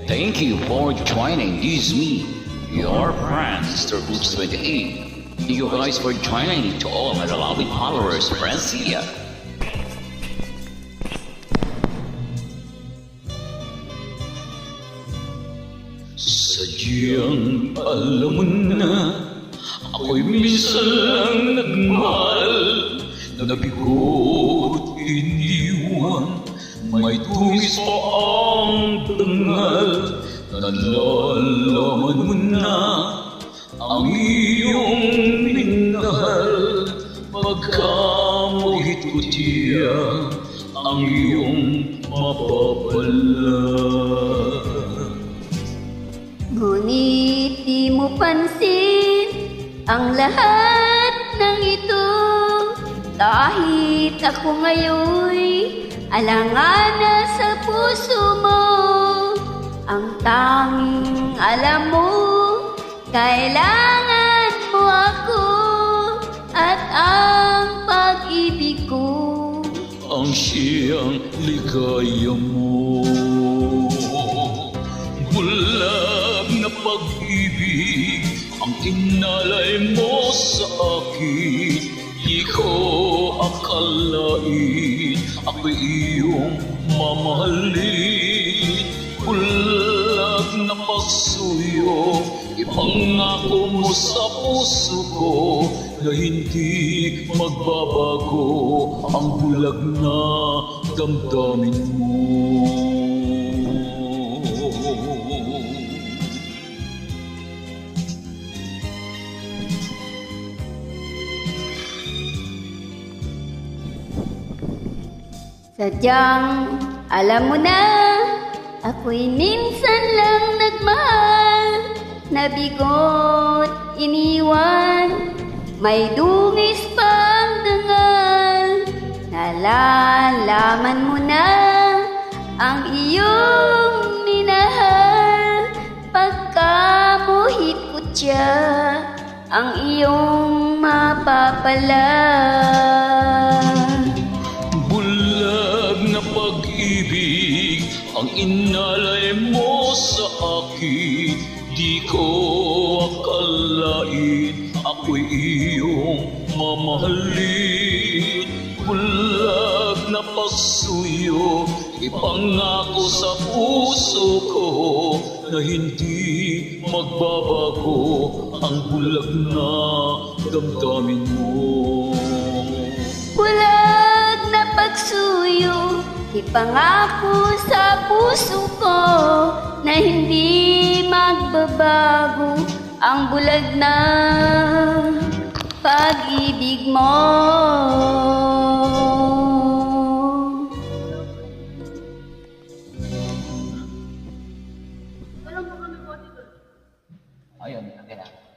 Thank you for joining. This is me, your friend, Sister Books 28. Thank you guys for joining. To all my lovely followers, friends here. Sadyang alam mo na, ako'y minsan lang nagmahal. Nabigo't iniwan, may tungis pa ang dangal. Nalalaman mo na ang iyong minahal. Pagkamuhit ko tiyak ang iyong mapapala. Ngunit di mo pansin ang lahat ng ito. Kahit ako ngayon'y alangana sa puso mo. Ang tanging alam mo, kailangan mo ako. At ang pag-ibig ko ang siyang ligaya mo. Bulag na pag-ibig ang inalay mo sa akin. Di ko akalain ako'y iyong mamahalin. Bulag na pagsuyo, ipangako mo sa puso ko na hindi magbabago ang bulag na damdamin mo. Sadyang alam mo na, ako'y minsan lang nagmahal. Nabigo't iniwan, may dungis pang dangal. Nalalaman mo na ang iyong minahal. Pagkamuhit ko tiyak ang iyong mapapala. Pag-ibig ang inalay mo sa akin. Di ko akalain ako'y iyong mamahalin. Bulag na pagsuyo, ipangako sa puso ko na hindi magbabago ang bulag na damdamin mo. Bulag na pagsuyo, ipangako sa puso ko na hindi magbabago ang bulag na pag-ibig mo. Ayun, okay na.